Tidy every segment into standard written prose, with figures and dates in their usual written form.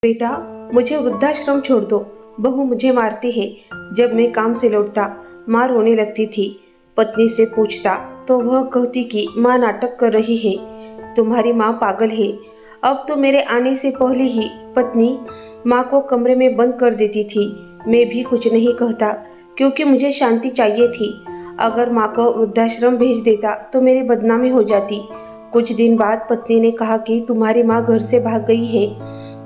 बेटा, मुझे वृद्धाश्रम छोड़ दो। बहू मुझे मारती है। जब मैं काम से लौटता माँ रोने लगती थी। पत्नी से पूछता तो वह कहती कि माँ नाटक कर रही है, तुम्हारी माँ पागल है। अब तो मेरे आने से पहले ही पत्नी माँ को कमरे में बंद कर देती थी। मैं भी कुछ नहीं कहता क्योंकि मुझे शांति चाहिए थी। अगर माँ को वृद्धाश्रम भेज देता तो मेरी बदनामी हो जाती। कुछ दिन बाद पत्नी ने कहा कि तुम्हारी माँ घर से भाग गई है।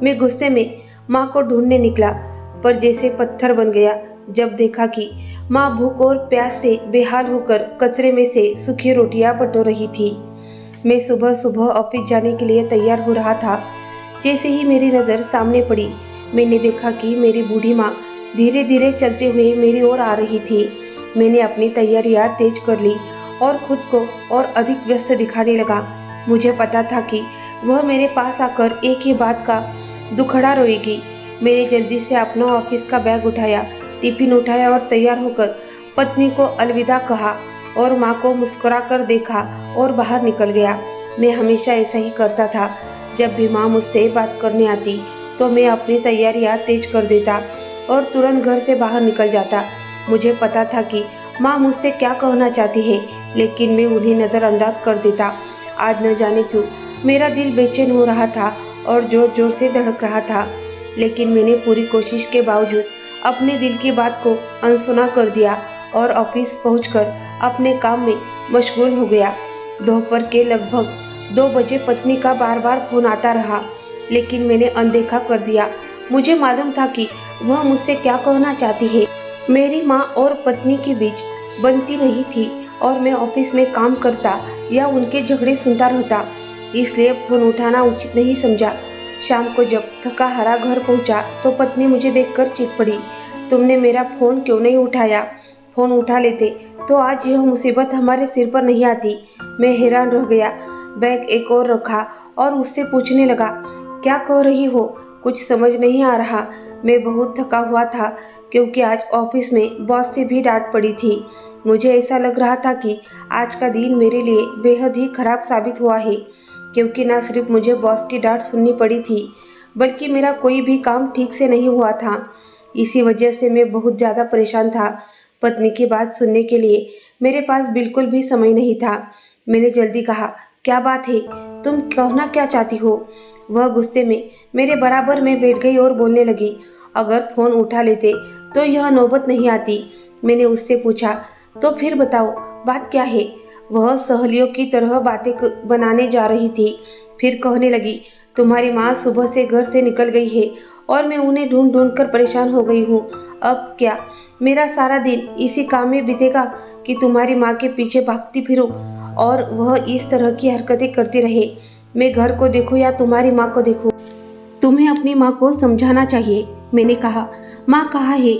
मैं गुस्से में माँ को ढूंढने निकला, पर जैसे पत्थर बन गया जब देखा कि माँ भूख और प्यास से बेहाल होकर कचरे में से सूखी रोटियां बटोर रही थी। मैं सुबह सुबह ऑफिस जाने के लिए तैयार हो रहा था। जैसे ही मेरी नज़र सामने पड़ी, मैंने देखा कि मेरी बूढ़ी माँ धीरे धीरे चलते हुए मेरी ओर आ रही थी। मैंने अपनी तैयारियां तेज कर ली और खुद को और अधिक व्यस्त दिखाने लगा। मुझे पता था कि वह मेरे पास आकर एक ही बात का दुखड़ा रोएगी। मैंने जल्दी से अपना ऑफिस का बैग उठाया, टिफिन उठाया और तैयार होकर पत्नी को अलविदा कहा और माँ को मुस्कुरा कर देखा और बाहर निकल गया। मैं हमेशा ऐसा ही करता था। जब भी माँ मुझसे बात करने आती तो मैं अपनी तैयारियां तेज कर देता और तुरंत घर से बाहर निकल जाता। मुझे पता था कि माँ मुझसे क्या कहना चाहती है, लेकिन मैं उन्हें नज़रअंदाज कर देता। आज न जाने क्यों मेरा दिल बेचैन हो रहा था और जोर जोर से धड़क रहा था, लेकिन मैंने पूरी कोशिश के बावजूद अपने दिल की बात को अनसुना कर दिया और ऑफिस पहुंचकर अपने काम में मशगूल हो गया। दोपहर के लगभग 2 बजे पत्नी का बार बार फोन आता रहा, लेकिन मैंने अनदेखा कर दिया। मुझे मालूम था कि वह मुझसे क्या कहना चाहती है। मेरी माँ और पत्नी के बीच बनती नहीं थी और मैं ऑफिस में काम करता या उनके झगड़े सुनता रहता, इसलिए फोन उठाना उचित नहीं समझा। शाम को जब थका हारा घर पहुंचा तो पत्नी मुझे देखकर चीख पड़ी, तुमने मेरा फोन क्यों नहीं उठाया? फोन उठा लेते तो आज यह मुसीबत हमारे सिर पर नहीं आती। मैं हैरान रह गया, बैग एक और रखा और उससे पूछने लगा, क्या कह रही हो? कुछ समझ नहीं आ रहा। मैं बहुत थका हुआ था क्योंकि आज ऑफिस में बॉस से भी डांट पड़ी थी। मुझे ऐसा लग रहा था कि आज का दिन मेरे लिए बेहद ही खराब साबित हुआ है, क्योंकि न सिर्फ मुझे बॉस की डांट सुननी पड़ी थी, बल्कि मेरा कोई भी काम ठीक से नहीं हुआ था। इसी वजह से मैं बहुत ज़्यादा परेशान था। पत्नी की बात सुनने के लिए मेरे पास बिल्कुल भी समय नहीं था। मैंने जल्दी कहा, क्या बात है? तुम कहना क्या चाहती हो? वह गुस्से में मेरे बराबर में बैठ गई और बोलने लगी, अगर फ़ोन उठा लेते तो यह नौबत नहीं आती। मैंने उससे पूछा, तो फिर बताओ बात क्या है? वह सहेलियों की तरह बातें बनाने जा रही थी। फिर कहने लगी, तुम्हारी माँ सुबह से घर से निकल गई है और मैं उन्हें ढूंढ ढूंढ कर परेशान हो गई हूँ। अब क्या मेरा सारा दिन इसी काम में बीतेगा कि तुम्हारी माँ के पीछे भागती फिरूं और वह इस तरह की हरकतें करती रहे? मैं घर को देखूं या तुम्हारी माँ को देखूं? तुम्हें अपनी माँ को समझाना चाहिए। मैंने कहा, माँ कहाँ है?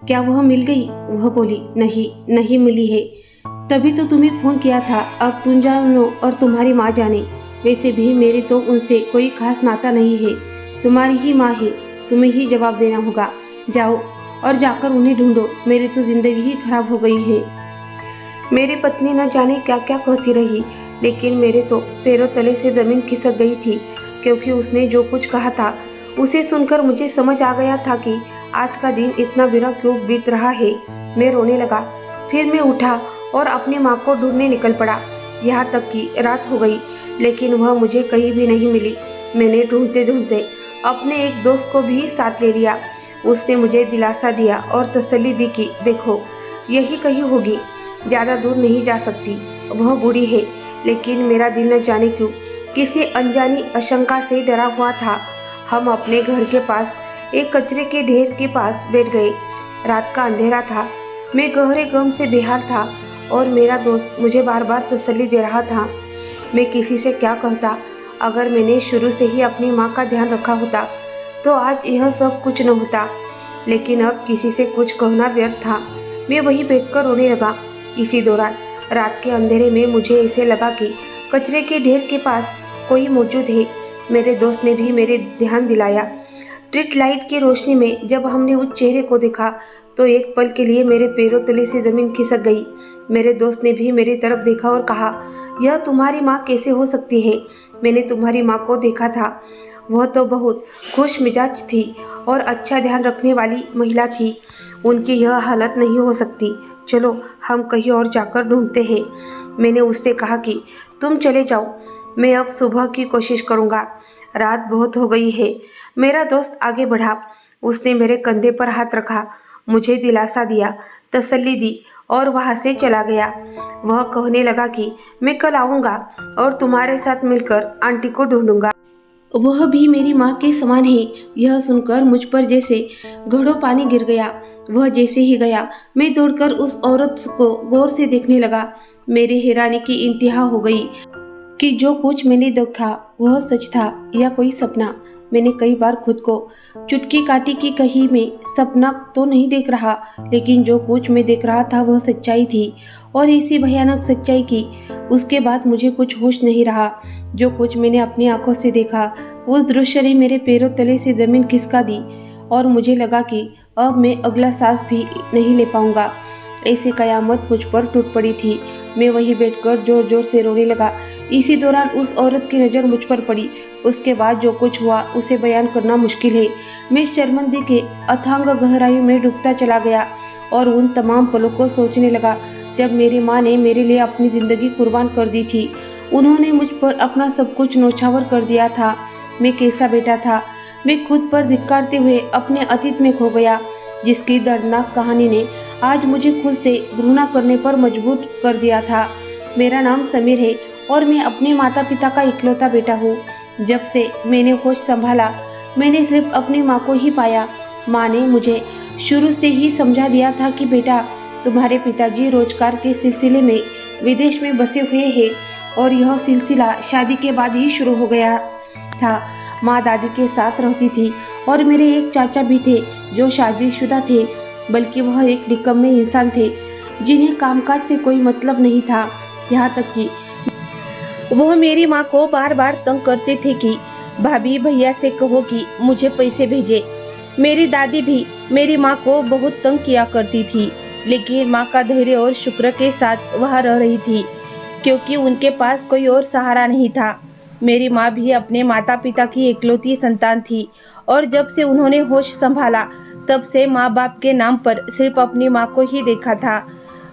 क्या वह मिल गई? वह बोली, नहीं नहीं मिली है, तभी तो तुम्हें फोन किया था। अब तुम जानो और तुम्हारी माँ जाने। वैसे भी मेरे तो उनसे कोई खास नाता नहीं है। तुम्हारी ही माँ है, तुम्हें ही जवाब देना होगा। जाओ और जाकर उन्हें ढूंढो। मेरी तो जिंदगी ही खराब हो गई है। मेरी पत्नी न जाने क्या क्या कहती रही, लेकिन मेरे तो पैरों तले से जमीन खिसक गई थी, क्योंकि उसने जो कुछ कहा था उसे सुनकर मुझे समझ आ गया था कि आज का दिन इतना बुरा क्यों बीत रहा है। मैं रोने लगा। फिर मैं उठा और अपनी माँ को ढूंढने निकल पड़ा। यहाँ तक कि रात हो गई, लेकिन वह मुझे कहीं भी नहीं मिली। मैंने ढूंढते ढूंढते अपने एक दोस्त को भी साथ ले लिया। उसने मुझे दिलासा दिया और तसल्ली दी कि देखो, यही कहीं होगी, ज़्यादा दूर नहीं जा सकती। वह बूढ़ी है। लेकिन मेरा दिल न जाने क्यों किसी अनजानी आशंका से डरा हुआ था। हम अपने घर के पास एक कचरे के ढेर के पास बैठ गए। रात का अंधेरा था। मैं गहरे गम से बेहाल था और मेरा दोस्त मुझे बार बार तसल्ली दे रहा था। मैं किसी से क्या कहता? अगर मैंने शुरू से ही अपनी माँ का ध्यान रखा होता तो आज यह सब कुछ न होता, लेकिन अब किसी से कुछ कहना व्यर्थ था। मैं वहीं बैठकर रोने लगा। इसी दौरान रात के अंधेरे में मुझे ऐसे लगा कि कचरे के ढेर के पास कोई मौजूद है। मेरे दोस्त ने भी मेरे ध्यान दिलाया। स्ट्रीट लाइट की रोशनी में जब हमने उस चेहरे को देखा तो एक पल के लिए मेरे पैरों तले से जमीन खिसक गई। मेरे दोस्त ने भी मेरी तरफ देखा और कहा, यह तुम्हारी माँ कैसे हो सकती है? मैंने तुम्हारी माँ को देखा था, वह तो बहुत खुश मिजाज थी और अच्छा ध्यान रखने वाली महिला थी। उनकी यह हालत नहीं हो सकती। चलो हम कहीं और जाकर ढूंढते हैं। मैंने उससे कहा कि तुम चले जाओ, मैं अब सुबह की कोशिश करूँगा। रात बहुत हो गई है। मेरा दोस्त आगे बढ़ा। उसने मेरे कंधे पर हाथ रखा, मुझे दिलासा दिया, तसल्ली दी और वहाँ से चला गया। वह कहने लगा कि मैं कल आऊँगा और तुम्हारे साथ मिलकर आंटी को ढूंढूंगा। वह भी मेरी माँ के समान है। यह सुनकर मुझ पर जैसे घड़ों पानी गिर गया। वह जैसे ही गया, मैं दौड़कर उस औरत को गौर से देखने लगा। मेरी हैरानी की इंतहा हो गई कि जो कुछ मैंने देखा वह सच था या कोई सपना। मैंने कई बार खुद को चुटकी काटी कि कहीं मैं सपना तो नहीं देख रहा, लेकिन जो कुछ मैं देख रहा था वह सच्चाई थी। और इसी भयानक सच्चाई की उसके बाद मुझे कुछ होश नहीं रहा। जो कुछ मैंने अपनी आंखों से देखा, उस दृश्य ने मेरे पैरों तले से जमीन खिसका दी और मुझे लगा कि अब मैं अगला सांस भी नहीं ले पाऊंगा। ऐसी कयामत मुझ पर टूट पड़ी थी। मैं वहीं बैठकर जोर जोर से रोने लगा। इसी दौरान उस औरत की नज़र मुझ पर पड़ी। उसके बाद जो कुछ हुआ उसे बयान करना मुश्किल है। मैं शर्मिंदगी के अथांग गहराई में डूबता चला गया और उन तमाम पलों को सोचने लगा जब मेरी माँ ने मेरे लिए अपनी ज़िंदगी कुर्बान कर दी थी। उन्होंने मुझ पर अपना सब कुछ न्यौछावर कर दिया था। मैं कैसा बेटा था। मैं खुद पर धिक्कारते हुए अपने अतीत में खो गया, जिसकी दर्दनाक कहानी ने आज मुझे खुद से घृणा करने पर मजबूर कर दिया था। मेरा नाम समीर है और मैं अपने माता पिता का इकलौता बेटा हूँ। जब से मैंने होश संभाला, मैंने सिर्फ अपनी माँ को ही पाया। माँ ने मुझे शुरू से ही समझा दिया था कि बेटा, तुम्हारे पिताजी रोजगार के सिलसिले में विदेश में बसे हुए हैं और यह सिलसिला शादी के बाद ही शुरू हो गया था। माँ दादी के साथ रहती थी और मेरे एक चाचा भी थे जो शादीशुदा थे, बल्कि वह एक निकम्मे इंसान थे जिन्हें कामकाज से कोई मतलब नहीं था। यहाँ तक कि वह मेरी माँ को बार बार तंग करते थे कि भाभी भैया से कहो कि मुझे पैसे भेजे। मेरी दादी भी मेरी माँ को बहुत तंग किया करती थी, लेकिन माँ का धैर्य और शुक्र के साथ वहाँ रह रही थी क्योंकि उनके पास कोई और सहारा नहीं था। मेरी माँ भी अपने माता पिता की इकलौती संतान थी और जब से उन्होंने होश संभाला तब से माँ बाप के नाम पर सिर्फ अपनी माँ को ही देखा था,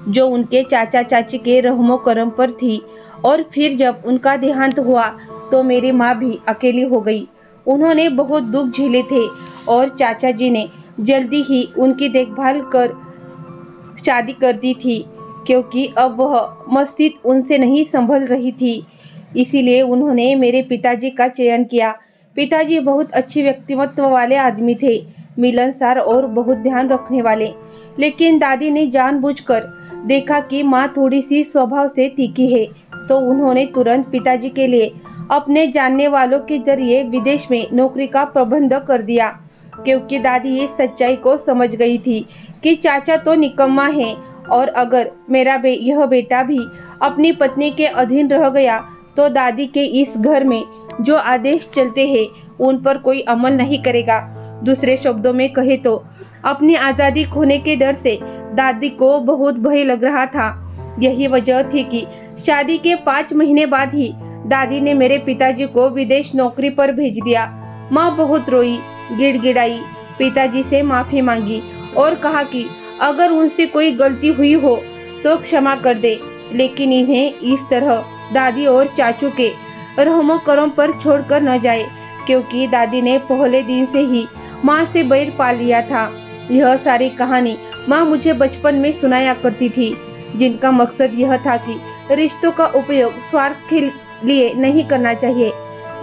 जो उनके चाचा चाची के रहमो करम पर थी। और फिर जब उनका देहांत हुआ तो मेरी माँ भी अकेली हो गई। उन्होंने बहुत दुख झेले थे और चाचा जी ने जल्दी ही उनकी देखभाल कर शादी कर दी थी, क्योंकि अब वह मस्जिद उनसे नहीं संभल रही थी। इसीलिए उन्होंने मेरे पिताजी का चयन किया। पिताजी बहुत अच्छे व्यक्तित्व वाले आदमी थे, मिलनसार और बहुत ध्यान रखने वाले। लेकिन दादी ने जानबूझकर देखा कि माँ थोड़ी सी स्वभाव से तीखी है, तो उन्होंने तुरंत पिताजी के लिए अपने जानने वालों के जरिए विदेश में नौकरी का प्रबंध कर दिया, क्योंकि दादी इस सच्चाई को समझ गई थी कि चाचा तो निकम्मा है और अगर मेरा यह बेटा भी अपनी पत्नी के अधीन रह गया तो दादी के इस घर में जो आदेश चलते हैं उन पर कोई अमल नहीं करेगा। दूसरे शब्दों में कहे तो अपनी आज़ादी खोने के डर से दादी को बहुत भय लग रहा था। यही वजह थी कि शादी के 5 महीने बाद ही दादी ने मेरे पिताजी को विदेश नौकरी पर भेज दिया। माँ बहुत रोई, गिड़गिड़ाई, पिताजी से माफ़ी मांगी और कहा कि अगर उनसे कोई गलती हुई हो तो क्षमा कर दे, लेकिन इन्हें इस तरह दादी और चाचू के रहमो करम पर छोड़कर न जाए, क्योंकि दादी ने पहले दिन से ही माँ से बैर पाल लिया था। यह सारी कहानी माँ मुझे बचपन में सुनाया करती थी, जिनका मकसद यह था कि रिश्तों का उपयोग स्वार्थ के लिए नहीं करना चाहिए।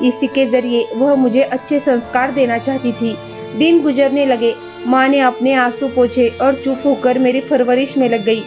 इसी के जरिए वह मुझे अच्छे संस्कार देना चाहती थी। दिन गुजरने लगे, माँ ने अपने आंसू पोंछे और चुप होकर मेरी परवरिश में लग गई,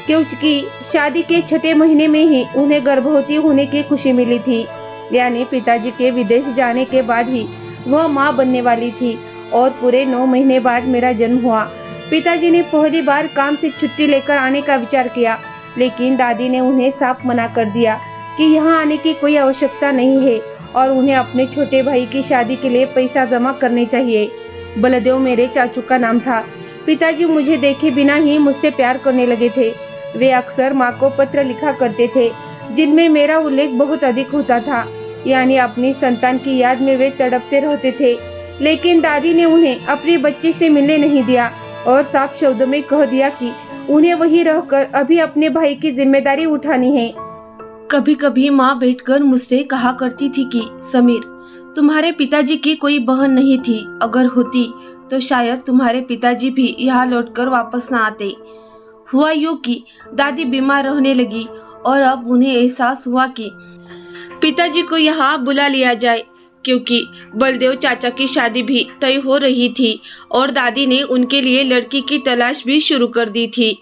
क्योंकि शादी के 6 महीने में ही उन्हें गर्भवती होने की खुशी मिली थी। यानी पिताजी के विदेश जाने के बाद ही वह माँ बनने वाली थी और पूरे 9 महीने बाद मेरा जन्म हुआ। पिताजी ने पहली बार काम से छुट्टी लेकर आने का विचार किया, लेकिन दादी ने उन्हें साफ मना कर दिया कि यहाँ आने की कोई आवश्यकता नहीं है और उन्हें अपने छोटे भाई की शादी के लिए पैसा जमा करने चाहिए। बलदेव मेरे चाचू का नाम था। पिताजी मुझे देखे बिना ही मुझसे प्यार करने लगे थे। वे अक्सर माँ को पत्र लिखा करते थे, जिनमें मेरा उल्लेख बहुत अधिक होता था। यानी अपनी संतान की याद में वे तड़पते रहते थे। लेकिन दादी ने उन्हें अपने बच्चे से मिलने नहीं दिया और साफ शब्दों में कह दिया कि उन्हें वहीं रहकर अभी अपने भाई की जिम्मेदारी उठानी है। कभी कभी माँ बैठकर मुझसे कहा करती थी कि समीर, तुम्हारे पिताजी की कोई बहन नहीं थी, अगर होती तो शायद तुम्हारे पिताजी भी यहाँ लौटकर वापस न आते। हुआ यूं कि दादी बीमार रहने लगी और अब उन्हें एहसास हुआ कि पिताजी को यहाँ बुला लिया जाए, क्योंकि बलदेव चाचा की शादी भी तय हो रही थी और दादी ने उनके लिए लड़की की तलाश भी शुरू कर दी थी।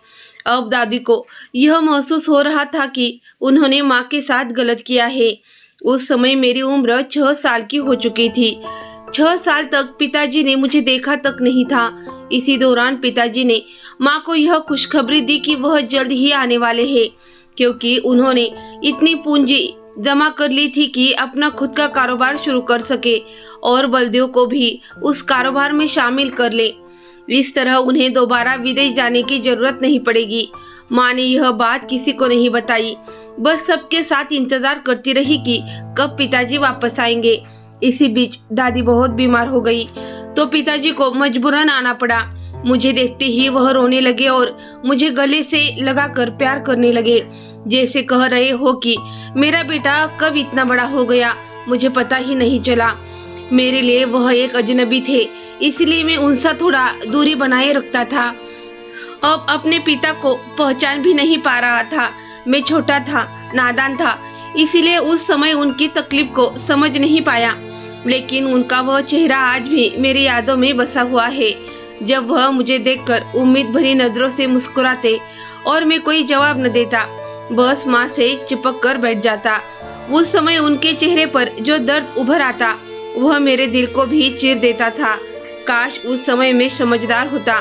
अब दादी को यह महसूस हो रहा था कि उन्होंने माँ के साथ गलत किया है। उस समय मेरी उम्र 6 साल की हो चुकी थी। 6 साल तक पिताजी ने मुझे देखा तक नहीं था। इसी दौरान पिताजी ने माँ को यह खुशखबरी दी कि वह जल्द ही आने वाले हैं, क्योंकि उन्होंने इतनी पूंजी जमा कर ली थी कि अपना खुद का कारोबार शुरू कर सके और बलदेव को भी उस कारोबार में शामिल कर ले। इस तरह उन्हें दोबारा विदेश जाने की जरूरत नहीं पड़ेगी। माँ ने यह बात किसी को नहीं बताई, बस सबके साथ इंतजार करती रही कि कब पिताजी वापस आएंगे। इसी बीच दादी बहुत बीमार हो गई तो पिताजी को मजबूरन आना पड़ा। मुझे देखते ही वह रोने लगे और मुझे गले से लगाकर प्यार करने लगे, जैसे कह रहे हो कि मेरा बेटा कब इतना बड़ा हो गया, मुझे पता ही नहीं चला। मेरे लिए वह एक अजनबी थे, इसलिए मैं उनसे थोड़ा दूरी बनाए रखता था। अब अपने पिता को पहचान भी नहीं पा रहा था। मैं छोटा था, नादान था, इसीलिए उस समय उनकी तकलीफ को समझ नहीं पाया। लेकिन उनका वह चेहरा आज भी मेरी यादों में बसा हुआ है, जब वह मुझे देखकर उम्मीद भरी नजरों से मुस्कुराते और मैं कोई जवाब न देता, बस माँ से चिपक कर बैठ जाता। उस समय उनके चेहरे पर जो दर्द उभर आता वह मेरे दिल को भी चीर देता था। काश उस समय मैं समझदार होता,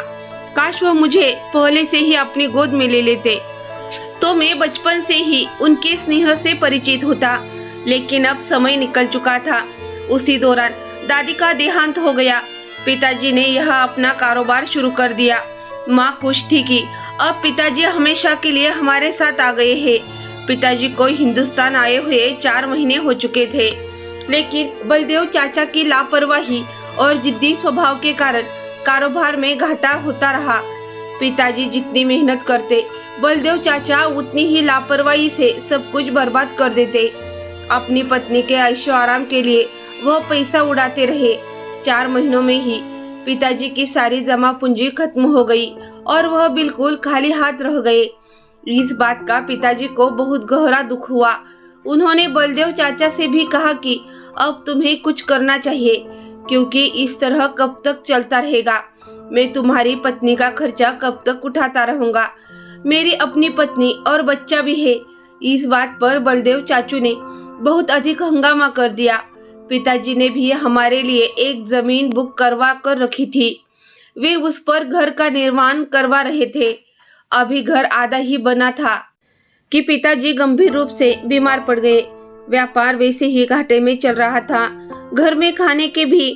काश वह मुझे पहले से ही अपनी गोद में ले लेते, तो मैं बचपन से ही उनके स्नेह से परिचित होता। लेकिन अब समय निकल चुका था। उसी दौरान दादी का देहांत हो गया। पिताजी ने यहाँ अपना कारोबार शुरू कर दिया। माँ खुश थी कि अब पिताजी हमेशा के लिए हमारे साथ आ गए हैं। पिताजी को हिंदुस्तान आए हुए 4 महीने हो चुके थे, लेकिन बलदेव चाचा की लापरवाही और जिद्दी स्वभाव के कारण कारोबार में घाटा होता रहा। पिताजी जितनी मेहनत करते, बलदेव चाचा उतनी ही लापरवाही से सब कुछ बर्बाद कर देते। अपनी पत्नी के ऐशो आराम के लिए वह पैसा उड़ाते रहे। 4 महीनों में ही पिताजी की सारी जमा पूंजी खत्म हो गई और वह बिल्कुल खाली हाथ रह गए। इस बात का पिताजी को बहुत गहरा दुख हुआ। उन्होंने बलदेव चाचा से भी कहा कि अब तुम्हें कुछ करना चाहिए, क्योंकि इस तरह कब तक चलता रहेगा। मैं तुम्हारी पत्नी का खर्चा कब तक उठाता रहूंगा। मेरी अपनी पत्नी और बच्चा भी है। इस बात पर बलदेव चाचू ने बहुत अधिक हंगामा कर दिया। पिताजी ने भी हमारे लिए एक जमीन बुक करवा कर रखी थी। वे उस पर घर का निर्माण करवा रहे थे। अभी घर आधा ही बना था कि पिताजी गंभीर रूप से बीमार पड़ गए। व्यापार वैसे ही घाटे में चल रहा था। घर में खाने के भी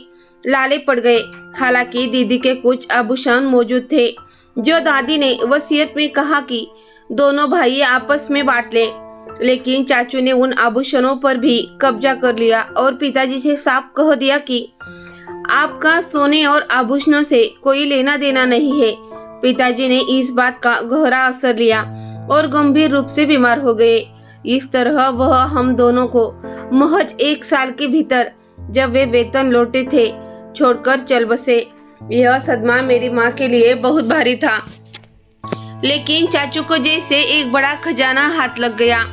लाले पड़ गए। हालांकि दीदी के कुछ आभूषण मौजूद थे, जो दादी ने वसीयत में कहा कि दोनों भाई आपस में बांट ले। लेकिन चाचू ने उन आभूषणों पर भी कब्जा कर लिया और पिताजी से साफ कह दिया कि आपका सोने और आभूषणों से कोई लेना देना नहीं है। पिताजी ने इस बात का गहरा असर लिया और गंभीर रूप से बीमार हो गए। इस तरह वह हम दोनों को महज 1 साल के भीतर, जब वे वेतन लौटे थे, छोड़कर चल बसे। यह सदमा मेरी माँ के लिए बहुत भारी था, लेकिन चाचू को जैसे एक बड़ा खजाना हाथ लग गया।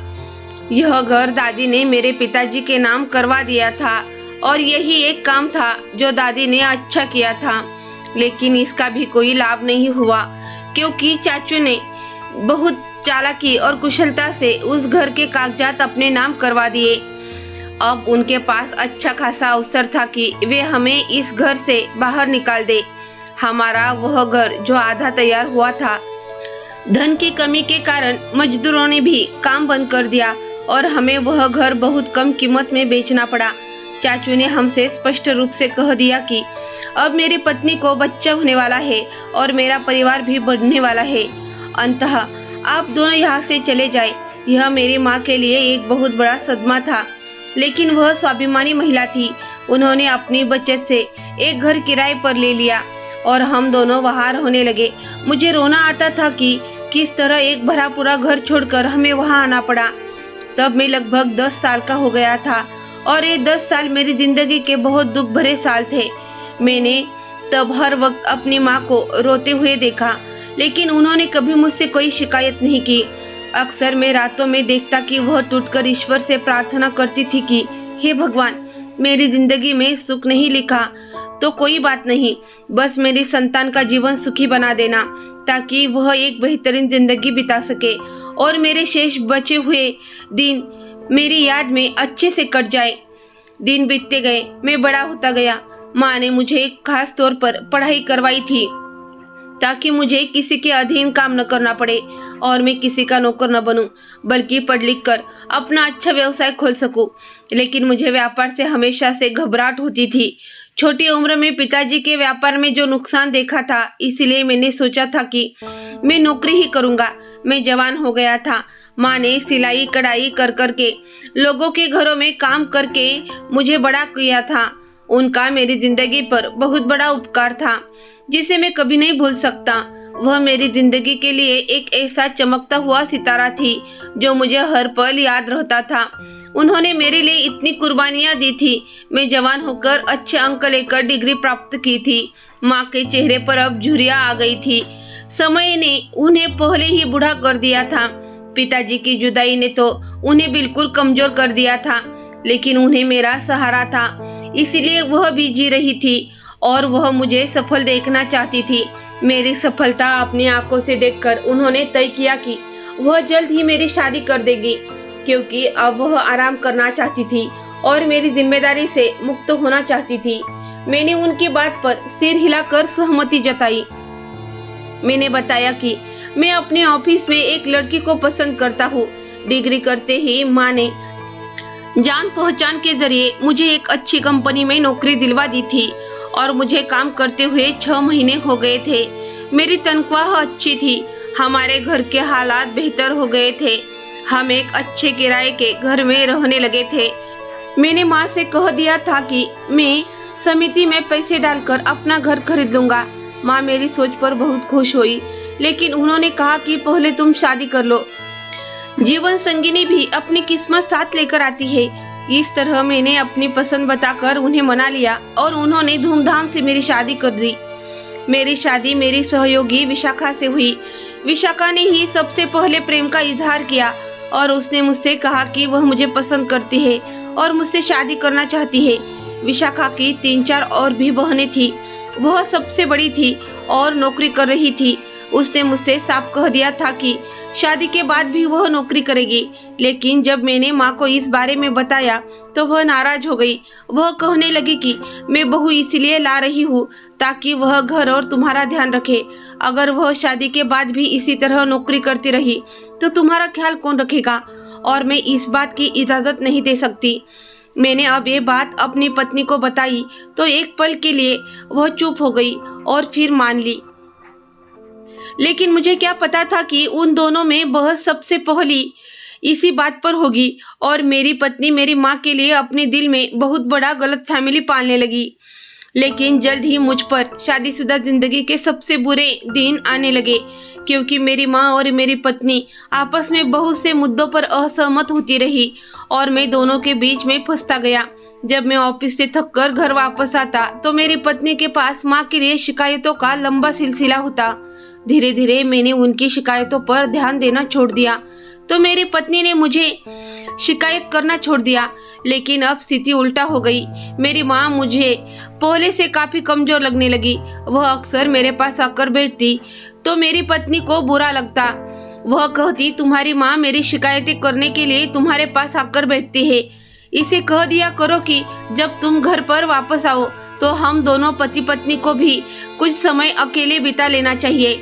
यह घर दादी ने मेरे पिताजी के नाम करवा दिया था और यही एक काम था जो दादी ने अच्छा किया था। लेकिन इसका भी कोई लाभ नहीं हुआ, क्योंकि चाचू ने बहुत चालाकी और कुशलता से उस घर के कागजात अपने नाम करवा दिए। अब उनके पास अच्छा खासा अवसर था कि वे हमें इस घर से बाहर निकाल दे। हमारा वह घर जो आधा तैयार हुआ था, धन की कमी के कारण मजदूरों ने भी काम बंद कर दिया और हमें वह घर बहुत कम कीमत में बेचना पड़ा। चाचू ने हमसे स्पष्ट रूप से कह दिया कि अब मेरी पत्नी को बच्चा होने वाला है और मेरा परिवार भी बढ़ने वाला है। अंततः आप दोनों यहाँ से चले जाए। यह मेरी माँ के लिए एक बहुत बड़ा सदमा था, लेकिन वह स्वाभिमानी महिला थी। उन्होंने अपनी बचत से एक घर किराए पर ले लिया और हम दोनों वहाँ रहने लगे। मुझे रोना आता था कि किस तरह एक भरा पूरा घर छोड़कर हमें वहाँ आना पड़ा। तब मैं लगभग 10 साल का हो गया था और ये 10 साल मेरी जिंदगी के बहुत दुख भरे साल थे। मैंने तब हर वक्त अपनी माँ को रोते हुए देखा, लेकिन उन्होंने कभी मुझसे कोई शिकायत नहीं की। अक्सर मैं रातों में देखता कि वह टूटकर ईश्वर से प्रार्थना करती थी कि हे भगवान, मेरी जिंदगी में सुख नहीं लिखा तो कोई बात नहीं, बस मेरी संतान का जीवन सुखी बना देना ताकि वह एक बेहतरीन जिंदगी बिता सके और मेरे शेष बचे हुए दिन मेरी याद में अच्छे से कट जाए। दिन बीतते गए, मैं बड़ा होता गया। माँ ने मुझे खास तौर पर पढ़ाई करवाई थी ताकि मुझे किसी के अधीन काम न करना पड़े और मैं किसी का नौकर न बनूं, बल्कि पढ़ लिख कर अपना अच्छा व्यवसाय खोल सकूं। लेकिन मुझे व्यापार से हमेशा से घबराहट होती थी। छोटी उम्र में पिताजी के व्यापार में जो नुकसान देखा था, इसलिए मैंने सोचा था कि मैं नौकरी ही करूंगा। मैं जवान हो गया था। माँ ने सिलाई कढ़ाई कर करके लोगों के घरों में काम करके मुझे बड़ा किया था। उनका मेरी जिंदगी पर बहुत बड़ा उपकार था जिसे मैं कभी नहीं भूल सकता। वह मेरी जिंदगी के लिए एक ऐसा चमकता हुआ सितारा थी जो मुझे हर पल याद रहता था। उन्होंने मेरे लिए इतनी कुर्बानियां दी थी। मैं जवान होकर अच्छे अंक लेकर डिग्री प्राप्त की थी। माँ के चेहरे पर अब झुर्रियां आ गई थी। समय ने उन्हें पहले ही बूढ़ा कर दिया था। पिताजी की जुदाई ने तो उन्हें बिल्कुल कमजोर कर दिया था, लेकिन उन्हें मेरा सहारा था, इसलिए वह भी जी रही थी और वह मुझे सफल देखना चाहती थी। मेरी सफलता अपनी आंखों से देखकर उन्होंने तय किया कि वह जल्द ही मेरी शादी कर देगी, क्योंकि अब वह आराम करना चाहती थी और मेरी जिम्मेदारी से मुक्त होना चाहती थी। मैंने उनकी बात पर सिर हिलाकर सहमति जताई। मैंने बताया कि मैं अपने ऑफिस में एक लड़की को पसंद करता हूँ। डिग्री करते ही माँ ने जान पहचान के जरिए मुझे एक अच्छी कंपनी में नौकरी दिलवा दी थी और मुझे काम करते हुए 6 महीने हो गए थे। मेरी तनख्वाह अच्छी थी। हमारे घर के हालात बेहतर हो गए थे। हम एक अच्छे किराए के घर में रहने लगे थे। मैंने माँ से कह दिया था कि मैं समिति में पैसे डालकर अपना घर खरीद लूंगा। माँ मेरी सोच पर बहुत खुश हुई, लेकिन उन्होंने कहा कि पहले तुम शादी कर लो। जीवन संगिनी भी अपनी किस्मत साथ लेकर आती है। इस तरह मैंने अपनी पसंद बताकर उन्हें मना लिया और उन्होंने धूमधाम से मेरी शादी कर दी। मेरी शादी मेरी सहयोगी विशाखा से हुई। विशाखा ने ही सबसे पहले प्रेम का इजहार किया और उसने मुझसे कहा कि वह मुझे पसंद करती है और मुझसे शादी करना चाहती है। विशाखा की 3-4 और भी बहनें थी। वह सबसे बड़ी थी और नौकरी कर रही थी। उसने मुझसे साफ कह दिया था कि शादी के बाद भी वह नौकरी करेगी, लेकिन जब मैंने माँ को इस बारे में बताया तो वह नाराज हो गई। वह कहने लगी कि मैं बहू इसलिए ला रही हूँ ताकि वह घर और तुम्हारा ध्यान रखे। अगर वह शादी के बाद भी इसी तरह नौकरी करती रही तो तुम्हारा ख्याल कौन रखेगा, और मैं इस बात की इजाज़त नहीं दे सकती। मैंने अब ये बात अपनी पत्नी को बताई तो एक पल के लिए वह चुप हो गई और फिर मान ली। लेकिन मुझे क्या पता था कि उन दोनों में बहस सबसे पहली इसी बात पर होगी और मेरी पत्नी मेरी माँ के लिए अपने दिल में बहुत बड़ा गलतफहमी पालने लगी। लेकिन जल्द ही मुझ पर शादीशुदा जिंदगी के सबसे बुरे दिन आने लगे, क्योंकि मेरी माँ और मेरी पत्नी आपस में बहुत से मुद्दों पर असहमत होती रही और मैं दोनों के बीच में फंसता गया। जब मैं ऑफिस से थक कर घर वापस आता तो मेरी पत्नी के पास माँ के लिए शिकायतों का लंबा सिलसिला होता। धीरे धीरे मैंने उनकी शिकायतों पर ध्यान देना छोड़ दिया तो मेरी पत्नी ने मुझे शिकायत करना छोड़ दिया। लेकिन अब स्थिति उल्टा हो गई। मेरी माँ मुझे पहले से काफी कमजोर लगने लगी। वह अक्सर मेरे पास आकर बैठती तो मेरी पत्नी को बुरा लगता। वह कहती, तुम्हारी माँ मेरी शिकायतें करने के लिए तुम्हारे पास आकर बैठती है। इसे कह दिया करो कि जब तुम घर पर वापस आओ तो हम दोनों पति पत्नी को भी कुछ समय अकेले बिता लेना चाहिए।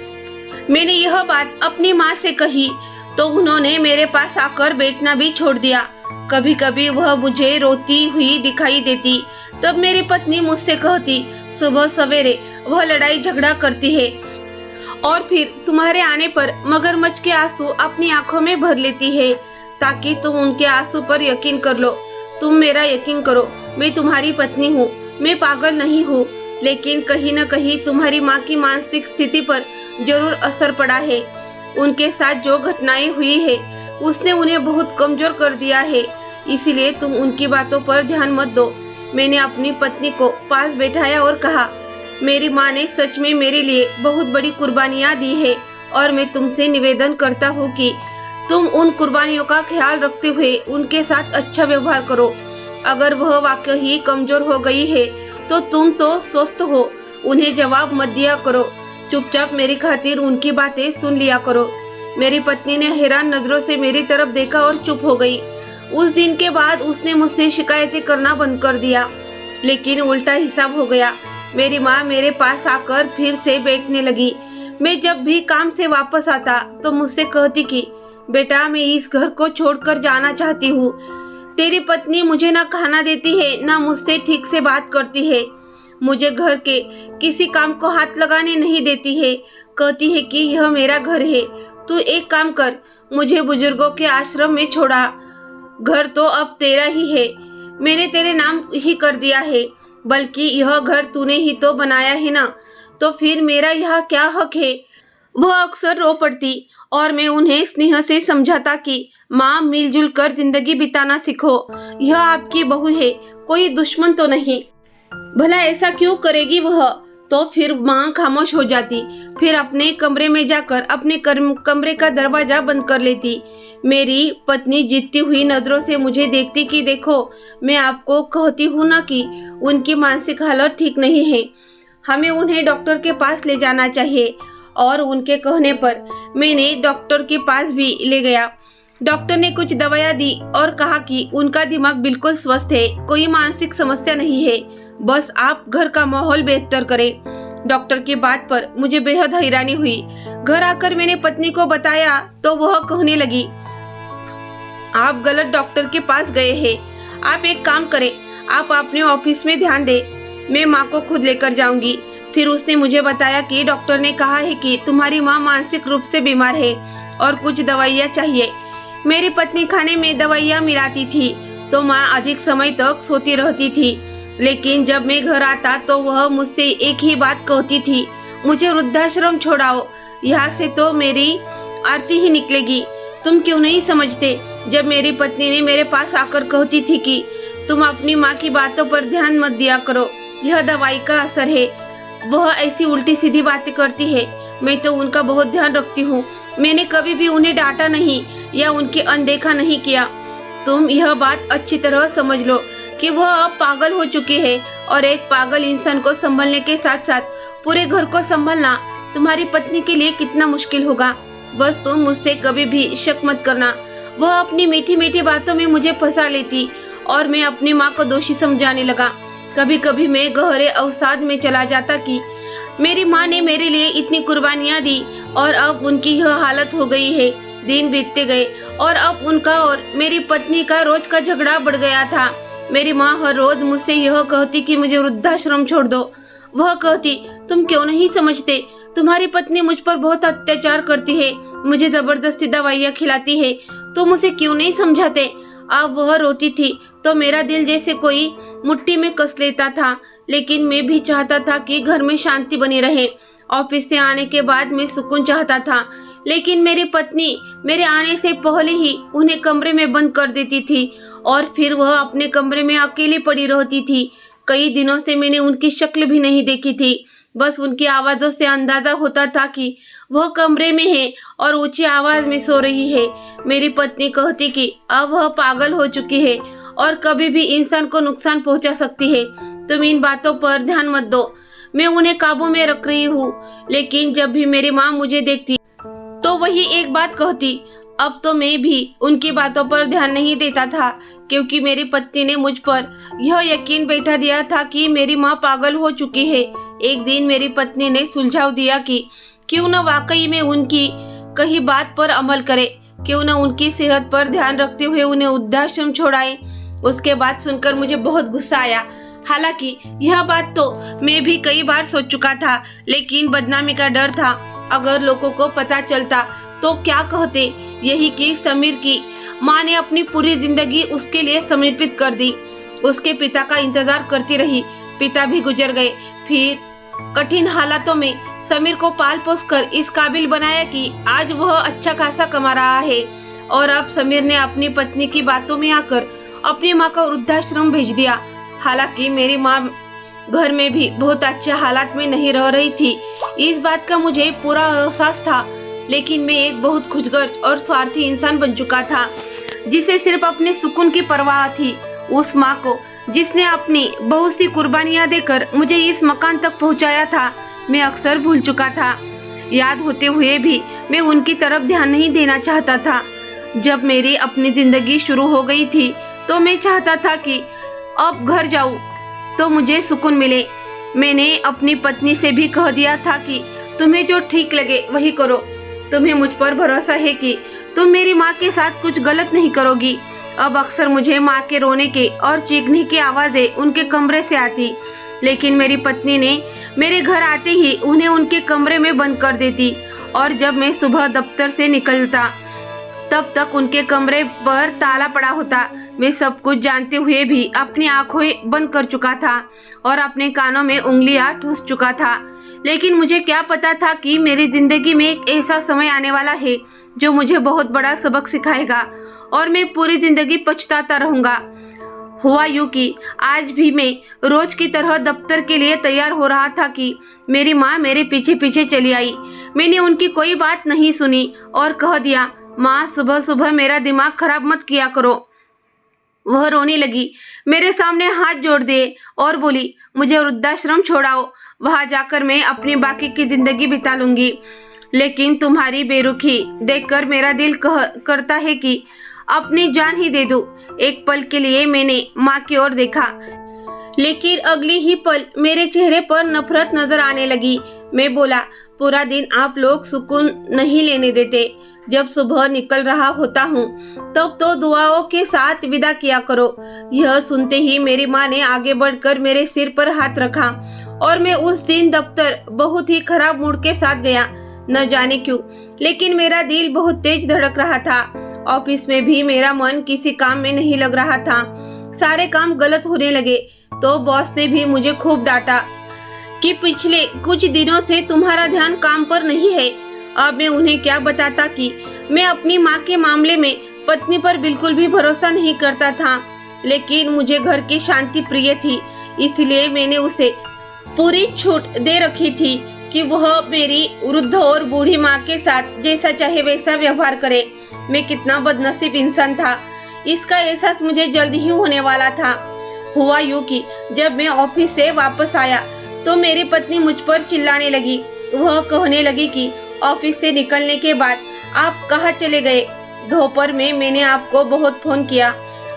मैंने यह बात अपनी माँ से कही तो उन्होंने मेरे पास आकर बैठना भी छोड़ दिया। कभी कभी वह मुझे रोती हुई दिखाई देती। तब मेरी पत्नी मुझसे कहती, सुबह सवेरे वह लड़ाई झगड़ा करती है और फिर तुम्हारे आने पर मगरमच्छ के आंसू अपनी आंखों में भर लेती है ताकि तुम उनके आंसू पर यकीन कर लो। तुम मेरा यकीन करो, मैं तुम्हारी पत्नी हूँ, मैं पागल नहीं हूँ, लेकिन कहीं न कहीं तुम्हारी माँ की मानसिक स्थिति पर जरूर असर पड़ा है। उनके साथ जो घटनाएं हुई है उसने उन्हें बहुत कमजोर कर दिया है, इसीलिए तुम उनकी बातों पर ध्यान मत दो। मैंने अपनी पत्नी को पास बैठाया और कहा, मेरी माँ ने सच में मेरे लिए बहुत बड़ी कुर्बानियाँ दी है और मैं तुमसे निवेदन करता हूँ कि तुम उन कुर्बानियों का ख्याल रखते हुए उनके साथ अच्छा व्यवहार करो। अगर वह वाकई ही कमजोर हो गई है तो तुम तो स्वस्थ हो, उन्हें जवाब मत दिया करो, चुपचाप मेरी खातिर उनकी बातें सुन लिया करो। मेरी पत्नी ने हैरान नजरों से मेरी तरफ देखा और चुप हो गई। उस दिन के बाद उसने मुझसे शिकायतें करना बंद कर दिया, लेकिन उल्टा हिसाब हो गया। मेरी माँ मेरे पास आकर फिर से बैठने लगी। मैं जब भी काम से वापस आता तो मुझसे कहती कि बेटा, मैं इस घर को छोड़कर जाना चाहती हूँ। तेरी पत्नी मुझे ना खाना देती है, ना मुझसे ठीक से बात करती है, मुझे घर के किसी काम को हाथ लगाने नहीं देती है, कहती है कि यह मेरा घर है। तू एक काम कर, मुझे बुजुर्गों के आश्रम में छोड़ा, घर तो अब तेरा ही है, मैंने तेरे नाम ही कर दिया है, बल्कि यह घर तूने ही तो बनाया है ना, तो फिर मेरा यहाँ क्या हक है। वह अक्सर रो पड़ती और मैं उन्हें स्नेह से समझाता कि माँ, मिलजुल कर जिंदगी बिताना सीखो, यह आपकी बहू है, कोई दुश्मन तो नहीं। भला ऐसा क्यों करेगी वह? तो फिर माँ खामोश हो जाती, फिर अपने कमरे में जाकर अपने कमरे का दरवाजा बंद कर लेती। मेरी पत्नी जीतती हुई नजरों से मुझे देखती कि देखो, मैं आपको कहती हूँ ना कि उनकी मानसिक हालत ठीक नहीं है, हमें उन्हें डॉक्टर के पास ले जाना चाहिए। और उनके कहने पर मैंने डॉक्टर के पास भी ले गया। डॉक्टर ने कुछ दवाइयाँ दी और कहा कि उनका दिमाग बिल्कुल स्वस्थ है, कोई मानसिक समस्या नहीं है, बस आप घर का माहौल बेहतर करें। डॉक्टर की बात पर मुझे बेहद हैरानी हुई। घर आकर मैंने पत्नी को बताया तो वह कहने लगी, आप गलत डॉक्टर के पास गए हैं, आप एक काम करें, आप अपने ऑफिस में ध्यान दें, मैं माँ को खुद लेकर जाऊंगी। फिर उसने मुझे बताया कि डॉक्टर ने कहा है कि तुम्हारी माँ मानसिक रूप से बीमार है और कुछ दवाइयाँ चाहिए। मेरी पत्नी खाने में दवाइयाँ मिलाती थी तो माँ अधिक समय तक सोती रहती थी, लेकिन जब मैं घर आता तो वह मुझसे एक ही बात कहती थी, मुझे वृद्धाश्रम छोड़ाओ, यहाँ से तो मेरी आरती ही निकलेगी। तुम क्यों नहीं समझते? जब मेरी पत्नी ने मेरे पास आकर कहती थी कि तुम अपनी माँ की बातों पर ध्यान मत दिया करो, यह दवाई का असर है, वह ऐसी उल्टी सीधी बातें करती है, मैं तो उनका बहुत ध्यान रखती हूँ, मैंने कभी भी उन्हें डांटा नहीं या उनकी अनदेखा नहीं किया। तुम यह बात अच्छी तरह समझ लो कि वह अब पागल हो चुकी है और एक पागल इंसान को संभलने के साथ साथ पूरे घर को संभालना तुम्हारी पत्नी के लिए कितना मुश्किल होगा। बस तुम मुझसे कभी भी शक मत करना। वह अपनी मीठी मीठी बातों में मुझे फंसा लेती और मैं अपनी माँ को दोषी समझाने लगा। कभी कभी मैं गहरे अवसाद में चला जाता कि मेरी माँ ने मेरे लिए इतनी कुर्बानियाँ दी और अब उनकी यह हालत हो गई है। दिन बीतते गए और अब उनका और मेरी पत्नी का रोज का झगड़ा बढ़ गया था। मेरी माँ हर रोज मुझसे यह कहती कि मुझे वृद्धाश्रम छोड़ दो। वह कहती, तुम क्यों नहीं समझते, तुम्हारी पत्नी मुझ पर बहुत अत्याचार करती है, मुझे जबरदस्ती दवाइयाँ खिलाती है, तुम उसे क्यों नहीं समझाते। अब वह रोती थी तो मेरा दिल जैसे कोई मुट्ठी में कस लेता था, लेकिन मैं भी चाहता था कि घर में शांति बनी रहे। ऑफिस से आने के बाद मैं सुकून चाहता था, लेकिन मेरी पत्नी मेरे आने से पहले ही उन्हें कमरे में बंद कर देती थी और फिर वह अपने कमरे में अकेली पड़ी रहती थी। कई दिनों से मैंने उनकी शक्ल भी नहीं देखी थी, बस उनकी आवाज़ों से अंदाजा होता था कि वह कमरे में है और ऊंची आवाज में सो रही है। मेरी पत्नी कहती कि अब वह पागल हो चुकी है और कभी भी इंसान को नुकसान पहुंचा सकती है। तुम इन बातों पर ध्यान मत दो, मैं उन्हें काबू में रख रही हूँ। लेकिन जब भी मेरी माँ मुझे देखती तो वही एक बात कहती। अब तो मैं भी उनकी बातों पर ध्यान नहीं देता था, क्योंकि मेरी पत्नी ने मुझ पर यह यकीन बैठा दिया था कि मेरी माँ पागल हो चुकी है। एक दिन मेरी पत्नी ने सुझाव दिया कि क्यों न वाकई में उनकी कही बात पर अमल करे, क्यों न उनकी सेहत पर ध्यान रखते हुए उन्हें वृद्धाश्रम छोड़ाए। उसके बाद सुनकर मुझे बहुत गुस्सा आया। हालांकि यह बात तो मैं भी कई बार सोच चुका था, लेकिन बदनामी का डर था। अगर लोगों को पता चलता तो क्या कहते, यही कि समीर की माँ ने अपनी पूरी जिंदगी उसके लिए समर्पित कर दी। उसके पिता का इंतजार करती रही। पिता भी गुजर गए। फिर कठिन हालातों में समीर को पाल पोस कर इस काबिल बनाया कि आज वह अच्छा खासा कमा रहा है। और अब समीर ने अपनी पत्नी की बातों में आकर अपनी माँ को वृद्धाश्रम भेज दिया। हालांकि मेरी माँ घर में भी बहुत अच्छे हालात में नहीं रह रही थी, इस बात का मुझे पूरा एहसास था। लेकिन मैं एक बहुत खुशगर्ज और स्वार्थी इंसान बन चुका था, जिसे सिर्फ अपने सुकून की परवाह थी। उस माँ को जिसने अपनी बहुत सी कुर्बानियां देकर मुझे इस मकान तक पहुंचाया था, मैं अक्सर भूल चुका था। याद होते हुए भी मैं उनकी तरफ ध्यान नहीं देना चाहता था। जब मेरी अपनी जिंदगी शुरू हो गई थी तो मैं चाहता था कि अब घर जाऊं तो मुझे सुकून मिले। मैंने अपनी पत्नी से भी कह दिया था कि तुम्हें जो ठीक लगे वही करो। तुम्हें मुझ पर भरोसा है कि तुम मेरी माँ के साथ कुछ गलत नहीं करोगी। अब अक्सर मुझे माँ के रोने के और चीखने की आवाज़ें उनके कमरे से आती, लेकिन मेरी पत्नी ने मेरे घर आते ही उन्हें उनके कमरे में बंद कर देती। और जब मैं सुबह दफ्तर से निकलता तब तक उनके कमरे पर ताला पड़ा होता। मैं सब कुछ जानते हुए भी अपनी आंखें बंद कर चुका था और अपने कानों में उंगलियां ठूस चुका था। लेकिन मुझे क्या पता था कि मेरी जिंदगी में एक ऐसा समय आने वाला है जो मुझे बहुत बड़ा सबक सिखाएगा और मैं पूरी जिंदगी पछताता रहूंगा। हुआ यूं कि आज भी मैं रोज की तरह दफ्तर के लिए तैयार हो रहा था कि मेरी माँ मेरे पीछे पीछे चली आई। मैंने उनकी कोई बात नहीं सुनी और कह दिया, माँ सुबह सुबह मेरा दिमाग खराब मत किया करो। वह रोने लगी, मेरे सामने हाथ जोड़ दिए और बोली, मुझे वृद्धाश्रम छोड़ाओ, वहां जाकर मैं अपनी बाकी की जिंदगी बिता लूंगी। लेकिन तुम्हारी बेरुखी देखकर मेरा दिल करता है कि अपनी जान ही दे दूं। एक पल के लिए मैंने माँ की ओर देखा, लेकिन अगली ही पल मेरे चेहरे पर नफरत नजर आने लगी। मैं बोला, पूरा दिन आप लोग सुकून नहीं लेने देते। जब सुबह निकल रहा होता हूँ तब तो दुआओं के साथ विदा किया करो। यह सुनते ही मेरी माँ ने आगे बढ़कर मेरे सिर पर हाथ रखा और मैं उस दिन दफ्तर बहुत ही खराब मूड के साथ गया। न जाने क्यों, लेकिन मेरा दिल बहुत तेज धड़क रहा था। ऑफिस में भी मेरा मन किसी काम में नहीं लग रहा था। सारे काम गलत होने लगे तो बॉस ने भी मुझे खूब डांटा कि पिछले कुछ दिनों से तुम्हारा ध्यान काम पर नहीं है। अब मैं उन्हें क्या बताता कि मैं अपनी माँ के मामले में पत्नी पर बिल्कुल भी भरोसा नहीं करता था। लेकिन मुझे घर की शांति प्रिय थी, इसलिए मैंने उसे पूरी छूट दे रखी थी कि वह मेरी वृद्ध और बूढ़ी माँ के साथ जैसा चाहे वैसा व्यवहार करे। मैं कितना बदनसीब इंसान था, इसका एहसास मुझे जल्द ही होने वाला था। हुआ यूं कि जब मैं ऑफिस से वापस आया तो मेरी पत्नी मुझ पर चिल्लाने लगी। वह कहने लगी कि ऑफिस से निकलने के बाद आप कहाँ चले गए? दोपहर में मैंने आपको बहुत फोन किया,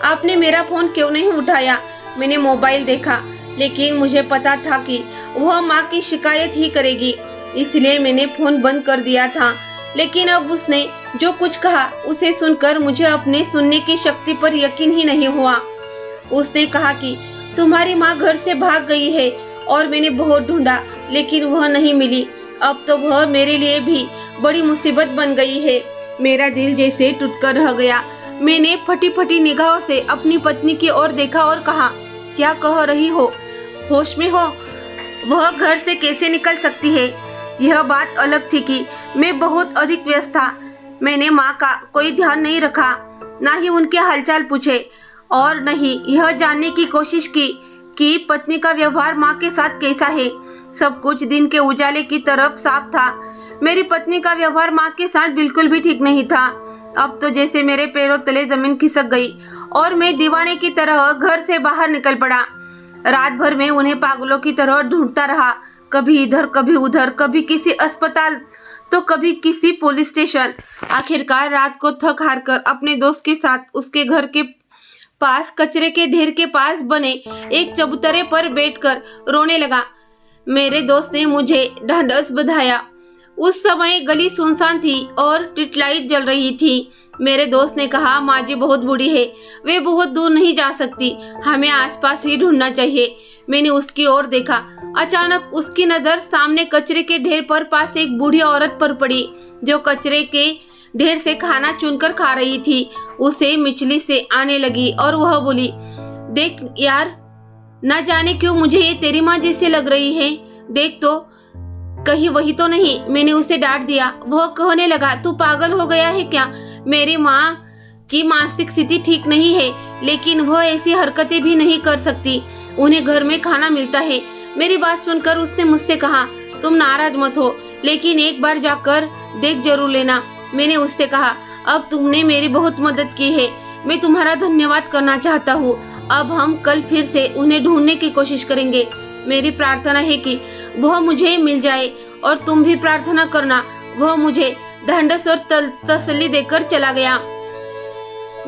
आपने मेरा फोन क्यों नहीं उठाया? मैंने मोबाइल देखा, लेकिन मुझे पता था कि वह माँ की शिकायत ही करेगी, इसलिए मैंने फोन बंद कर दिया था। लेकिन अब उसने जो कुछ कहा उसे सुनकर मुझे अपने सुनने की शक्ति पर यकीन ही नहीं हुआ। उसने कहा कि तुम्हारी माँ घर से भाग गई है और मैंने बहुत ढूंढा लेकिन वह नहीं मिली। अब तो वह मेरे लिए भी बड़ी मुसीबत बन गई है। मेरा दिल जैसे टूटकर रह गया। मैंने फटी फटी निगाहों से अपनी पत्नी की ओर देखा और कहा, क्या कह रही हो? होश में हो? वह घर से कैसे निकल सकती है? यह बात अलग थी कि मैं बहुत अधिक व्यस्त था। मैंने माँ का कोई ध्यान नहीं रखा, ना ही उनके हालचाल पूछे और न ही यह जानने की कोशिश की कि पत्नी का व्यवहार माँ के साथ कैसा है। सब कुछ दिन के उजाले की तरफ साफ था। मेरी पत्नी का व्यवहार माँ के साथ बिल्कुल भी ठीक नहीं था। अब तो जैसे मेरे पैरों तले जमीन खिसक गई और मैं दीवाने की तरह घर से बाहर निकल पड़ा। रात भर में उन्हें पागलों की तरह ढूंढता रहा, कभी इधर कभी उधर, कभी किसी अस्पताल तो कभी किसी पुलिस स्टेशन। आखिरकार रात को थक हार कर अपने दोस्त के साथ उसके घर के पास कचरे के ढेर के पास बने एक चबूतरे पर बैठकर रोने लगा। मेरे दोस्त ने मुझे ढांढस बंधाया। उस समय गली सुनसान थी और स्ट्रीट लाइट जल रही थी। मेरे दोस्त ने कहा, माँ जी बहुत बूढ़ी है, वे बहुत दूर नहीं जा सकती, हमें आसपास ही ढूंढना चाहिए। मैंने उसकी ओर देखा। अचानक उसकी नजर सामने कचरे के ढेर पर पास एक बूढ़ी औरत पर पड़ी जो कचरे के ढेर से खाना चुनकर खा रही थी उसे मिचली से आने लगी और वह बोली, देख यार, ना जाने क्यों मुझे ये तेरी माँ जैसे लग रही है, देख तो कहीं वही तो नहीं। मैंने उसे डांट दिया। वह कहने लगा, तू पागल हो गया है क्या? मेरी माँ की मानसिक स्थिति ठीक नहीं है, लेकिन वह ऐसी हरकतें भी नहीं कर सकती। उन्हें घर में खाना मिलता है। मेरी बात सुनकर उसने मुझसे कहा, तुम नाराज मत हो, लेकिन एक बार जाकर देख जरूर लेना। मैंने उससे कहा, अब तुमने मेरी बहुत मदद की है, मैं तुम्हारा धन्यवाद करना चाहता हूँ। अब हम कल फिर से उन्हें ढूंढने की कोशिश करेंगे। मेरी प्रार्थना है कि वह मुझे मिल जाए और तुम भी प्रार्थना करना। वह मुझे ढांढस और तसल्ली देकर चला गया।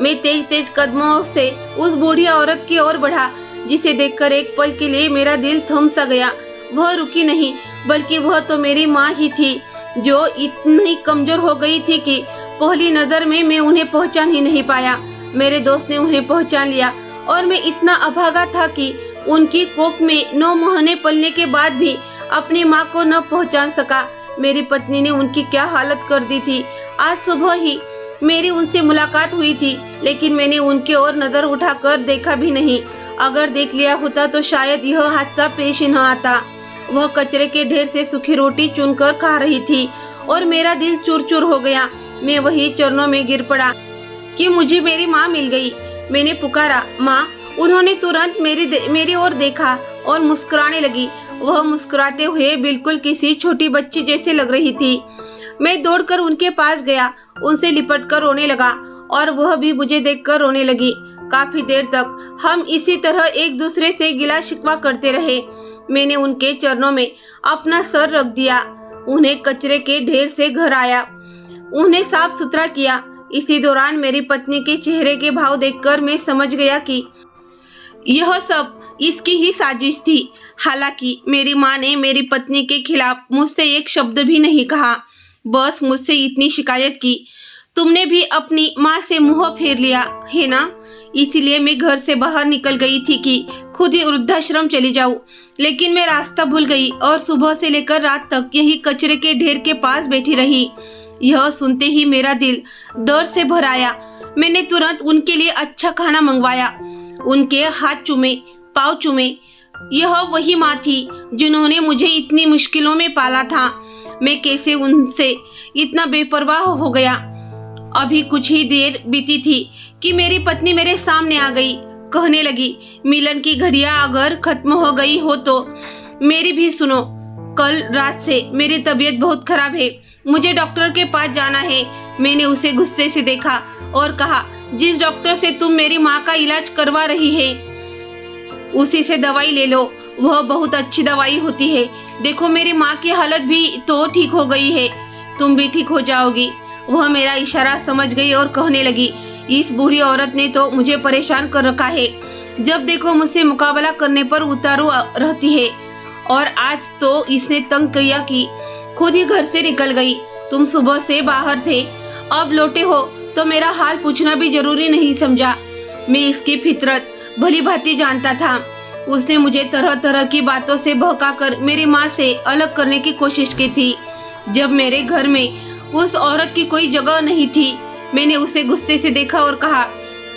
मैं तेज तेज कदमों से उस बूढ़ी औरत की ओर बढ़ा, जिसे देखकर एक पल के लिए मेरा दिल थम सा गया। वह रुकी नहीं, बल्कि वह तो मेरी माँ ही थी, जो इतनी कमजोर हो गई थी कि पहली नजर में मैं उन्हें पहचान ही नहीं पाया। मेरे दोस्त ने उन्हें पहचान लिया और मैं इतना अभागा था कि उनकी कोख में 9 महीने पलने के बाद भी अपनी माँ को न पहचान सका। मेरी पत्नी ने उनकी क्या हालत कर दी थी। आज सुबह ही मेरी उनसे मुलाकात हुई थी, लेकिन मैंने उनकी ओर नजर उठाकर देखा भी नहीं। अगर देख लिया होता तो शायद यह हादसा पेश न आता। वह कचरे के ढेर से सूखी रोटी चुनकर खा रही थी और मेरा दिल चूर चूर हो गया। मैं वही चरणों में गिर पड़ा कि मुझे मेरी माँ मिल गई। मैंने पुकारा, माँ। उन्होंने तुरंत मेरी ओर देखा और मुस्कुराने लगी। वह मुस्कुराते हुए बिल्कुल किसी छोटी बच्ची जैसे लग रही थी। मैं दौड़कर उनके पास गया, उनसे लिपटकर रोने लगा और वह भी मुझे देखकर रोने लगी। काफी देर तक हम इसी तरह एक दूसरे से गिला शिकवा करते रहे। मैंने उनके चरणों में अपना सर रख दिया, उन्हें कचरे के ढेर से घर आया, उन्हें साफ सुथरा किया। इसी दौरान मेरी पत्नी के चेहरे के भाव देखकर मैं समझ गया कि यह सब इसकी ही साजिश थी। हालांकि मेरी माँ ने मेरी पत्नी के खिलाफ मुझसे एक शब्द भी नहीं कहा, बस मुझसे इतनी शिकायत की, तुमने भी अपनी माँ से मुंह फेर लिया है ना? इसीलिए मैं घर से बाहर निकल गई थी कि खुद ही वृद्धाश्रम चली जाऊं। लेकिन मैं रास्ता भूल गई और सुबह से लेकर रात तक यही कचरे के ढेर के पास बैठी रही। यह सुनते ही मेरा दिल दर्द से भर आया। मैंने तुरंत उनके लिए अच्छा खाना मंगवाया, उनके हाथ चूमे, पाँव चूमे। यह वही माँ थी जिन्होंने मुझे इतनी मुश्किलों में पाला था। मैं कैसे उनसे इतना बेपरवाह हो गया। अभी कुछ ही देर बीती थी कि मेरी पत्नी मेरे सामने आ गई। कहने लगी, मिलन की घड़ियां अगर खत्म हो गई हो तो मेरी भी सुनो। कल रात से मेरी तबीयत बहुत खराब है, मुझे डॉक्टर के पास जाना है। मैंने उसे गुस्से से देखा और कहा, जिस डॉक्टर से तुम मेरी माँ का इलाज करवा रही है उसी से दवाई ले लो, वह बहुत अच्छी दवाई होती है। देखो मेरी माँ की हालत भी तो ठीक हो गई है, तुम भी ठीक हो जाओगी। वह मेरा इशारा समझ गई और कहने लगी, इस बूढ़ी औरत ने तो मुझे परेशान कर रखा है। जब देखो मुझसे मुकाबला करने पर उतारू रहती है और आज तो इसने तंग किया कि खुद ही घर से निकल गई। तुम सुबह से बाहर थे, अब लौटे हो तो मेरा हाल पूछना भी जरूरी नहीं समझा। मैं इसकी फितरत भली भांति जानता था। उसने मुझे तरह तरह की बातों से बहकाकर मेरी माँ से अलग करने की कोशिश की थी। जब मेरे घर में उस औरत की कोई जगह नहीं थी, मैंने उसे गुस्से से देखा और कहा,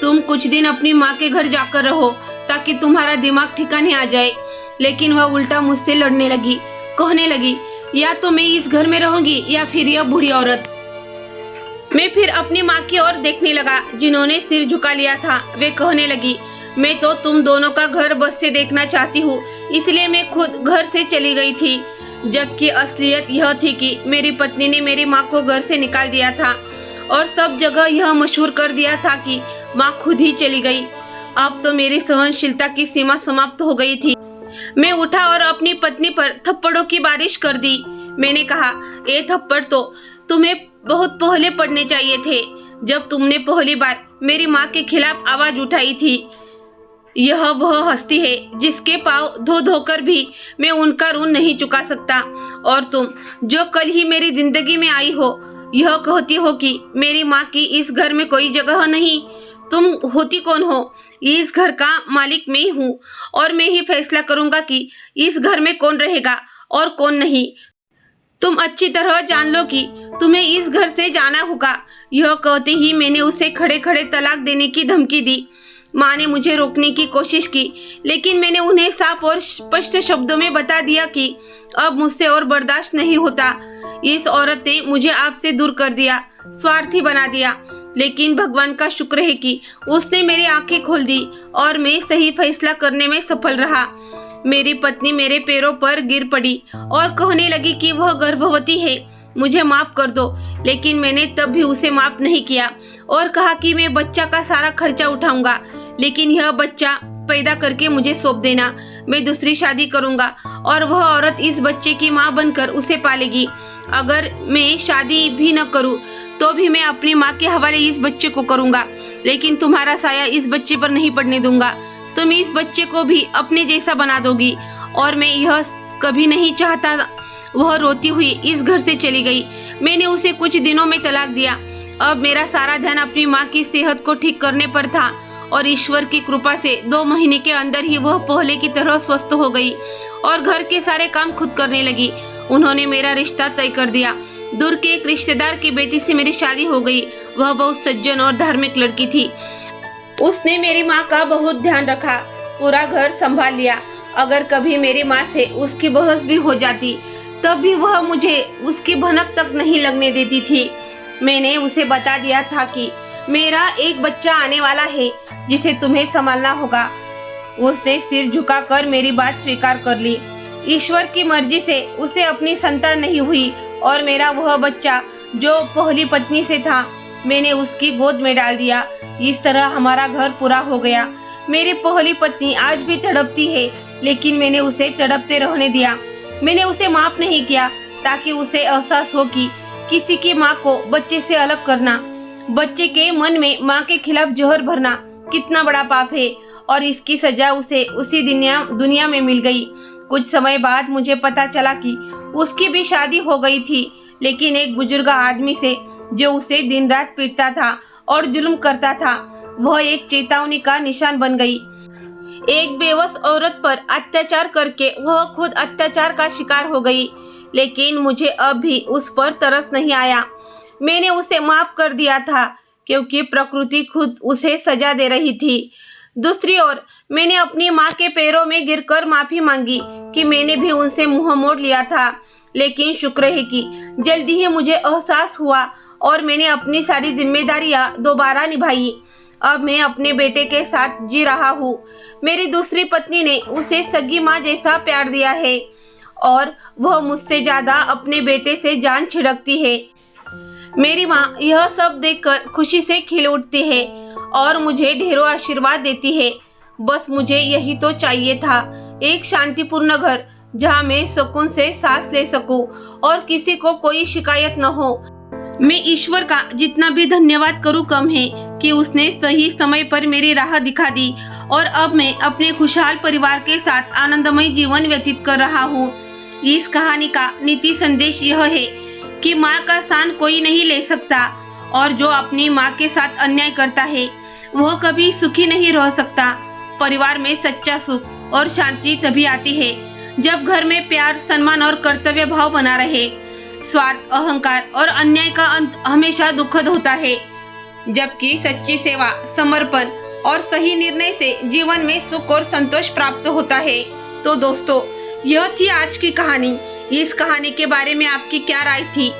तुम कुछ दिन अपनी माँ के घर जाकर रहो ताकि तुम्हारा दिमाग ठिकाने आ जाए। लेकिन वह उल्टा मुझसे लड़ने लगी, कहने लगी, या तो मैं इस घर में रहूंगी या फिर यह बूढ़ी औरत। मैं फिर अपनी माँ की ओर देखने लगा, जिन्होंने सिर झुका लिया था। वे कहने लगी, मैं तो तुम दोनों का घर बस से देखना चाहती हूँ, इसलिए मैं खुद घर से चली गई थी। जबकि असलियत यह थी कि मेरी पत्नी ने मेरी माँ को घर से निकाल दिया था और सब जगह यह मशहूर कर दिया था कि माँ खुद ही चली गई। अब तो मेरी सहनशीलता की सीमा समाप्त हो गई थी। मैं उठा और अपनी पत्नी पर थप्पड़ों की बारिश कर दी। मैंने कहा, ये थप्पड़ तो तुम्हें बहुत पहले पड़ने चाहिए थे, जब तुमने पहली बार मेरी माँ के खिलाफ आवाज उठाई थी। यह वह हस्ती है जिसके पाँव धो धोकर भी मैं उनका ऋण नहीं चुका सकता। और तुम जो कल ही मेरी जिंदगी में आई हो, यह कहती हो कि मेरी माँ की इस घर में कोई जगह नहीं। तुम होती कौन हो? इस घर का मालिक मैं हूँ और मैं ही फैसला करूंगा कि इस घर में कौन रहेगा और कौन नहीं। तुम अच्छी तरह जान लो कि तुम्हें इस घर से जाना होगा। यह कहते ही मैंने उसे खड़े खड़े तलाक देने की धमकी दी। माँ ने मुझे रोकने की कोशिश की, लेकिन मैंने उन्हें साफ और स्पष्ट शब्दों में बता दिया कि अब मुझसे और बर्दाश्त नहीं होता। इस औरत ने मुझे आपसे दूर कर दिया, स्वार्थी बना दिया। लेकिन भगवान का शुक्र है कि उसने मेरी आंखें खोल दी और मैं सही फैसला करने में सफल रहा। मेरी पत्नी मेरे पैरों पर गिर पड़ी और कहने लगी कि वह गर्भवती है, मुझे माफ कर दो। लेकिन मैंने तब भी उसे माफ नहीं किया और कहा कि मैं बच्चा का सारा खर्चा उठाऊंगा, लेकिन यह बच्चा पैदा करके मुझे सौंप देना। मैं दूसरी शादी करूंगा और वह औरत इस बच्चे की माँ बनकर उसे पालेगी। अगर मैं शादी भी न करूं तो भी मैं अपनी माँ के हवाले इस बच्चे को करूंगा, लेकिन तुम्हारा साया इस बच्चे पर नहीं पड़ने दूंगा। तुम इस बच्चे को भी अपने जैसा बना दोगी और मैं यह कभी नहीं चाहता। वह रोती हुई इस घर से चली गई। मैंने उसे कुछ दिनों में तलाक दिया। अब मेरा सारा ध्यान अपनी माँ की सेहत को ठीक करने पर था और ईश्वर की कृपा से 2 महीने के अंदर ही वह पहले की तरह स्वस्थ हो गई और घर के सारे काम खुद करने लगी। उन्होंने मेरा रिश्ता तय कर दिया। दूर के एक रिश्तेदार की बेटी से मेरी शादी हो गई। वह बहुत सज्जन और धार्मिक लड़की थी। उसने मेरी माँ का बहुत ध्यान रखा, पूरा घर संभाल लिया। अगर कभी मेरी माँ से उसकी बहस भी हो जाती तब भी वह मुझे उसकी भनक तक नहीं लगने देती थी। मैंने उसे बता दिया था कि मेरा एक बच्चा आने वाला है जिसे तुम्हें संभालना होगा। उसने सिर झुकाकर मेरी बात स्वीकार कर ली। ईश्वर की मर्जी से उसे अपनी संतान नहीं हुई और मेरा वह बच्चा जो पहली पत्नी से था मैंने उसकी गोद में डाल दिया। इस तरह हमारा घर पूरा हो गया। मेरी पहली पत्नी आज भी तड़पती है, लेकिन मैंने उसे तड़पते रहने दिया। मैंने उसे माफ नहीं किया ताकि उसे एहसास हो कि किसी की माँ को बच्चे से अलग करना, बच्चे के मन में माँ के खिलाफ जहर भरना कितना बड़ा पाप है और इसकी सजा उसे उसी दुनिया में मिल गई। कुछ समय बाद मुझे पता चला कि उसकी भी शादी हो गई थी, लेकिन एक बुजुर्ग आदमी से जो उसे दिन रात पीटता था और जुल्म करता था। वह एक चेतावनी का निशान बन गई। एक बेवस औरत पर अत्याचार करके वह खुद अत्याचार का शिकार हो गई, लेकिन मुझे अब भी उस पर तरस नहीं आया। मैंने उसे माफ कर दिया था क्योंकि प्रकृति खुद उसे सजा दे रही थी। दूसरी ओर मैंने अपनी माँ के पैरों में गिरकर माफी मांगी कि मैंने भी उनसे मुंह मोड़ लिया था, लेकिन शुक्र है कि जल्दी ही मुझे एहसास हुआ और मैंने अपनी सारी जिम्मेदारियां दोबारा निभाई। अब मैं अपने बेटे के साथ जी रहा हूँ। मेरी दूसरी पत्नी ने उसे सगी माँ जैसा प्यार दिया है और वह मुझसे ज्यादा अपने बेटे से जान छिड़कती है। मेरी माँ यह सब देखकर खुशी से खिल उठती है और मुझे ढेरों आशीर्वाद देती है। बस मुझे यही तो चाहिए था, एक शांतिपूर्ण घर जहाँ मैं सुकून से सांस ले सकूं और किसी को कोई शिकायत न हो। मैं ईश्वर का जितना भी धन्यवाद करूं कम है कि उसने सही समय पर मेरी राह दिखा दी और अब मैं अपने खुशहाल परिवार के साथ आनंदमय जीवन व्यतीत कर रहा हूँ। इस कहानी का नीति संदेश यह है कि माँ का स्थान कोई नहीं ले सकता और जो अपनी माँ के साथ अन्याय करता है वह कभी सुखी नहीं रह सकता। परिवार में सच्चा सुख और शांति तभी आती है जब घर में प्यार, सम्मान और कर्तव्य भाव बना रहे। स्वार्थ, अहंकार और अन्याय का अंत हमेशा दुखद होता है, जबकि सच्ची सेवा, समर्पण और सही निर्णय से जीवन में सुख और संतोष प्राप्त होता है। तो दोस्तों, यह थी आज की कहानी। इस कहानी के बारे में आपकी क्या राय थी,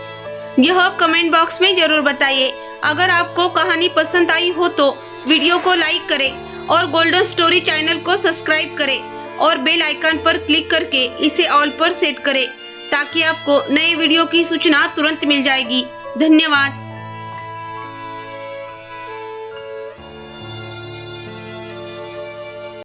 यह कमेंट बॉक्स में जरूर बताइए। अगर आपको कहानी पसंद आई हो तो वीडियो को लाइक करें और गोल्डन स्टोरी चैनल को सब्सक्राइब करें और बेल आइकन पर क्लिक करके इसे ऑल पर सेट करें ताकि आपको नए वीडियो की सूचना तुरंत मिल जाएगी। धन्यवाद।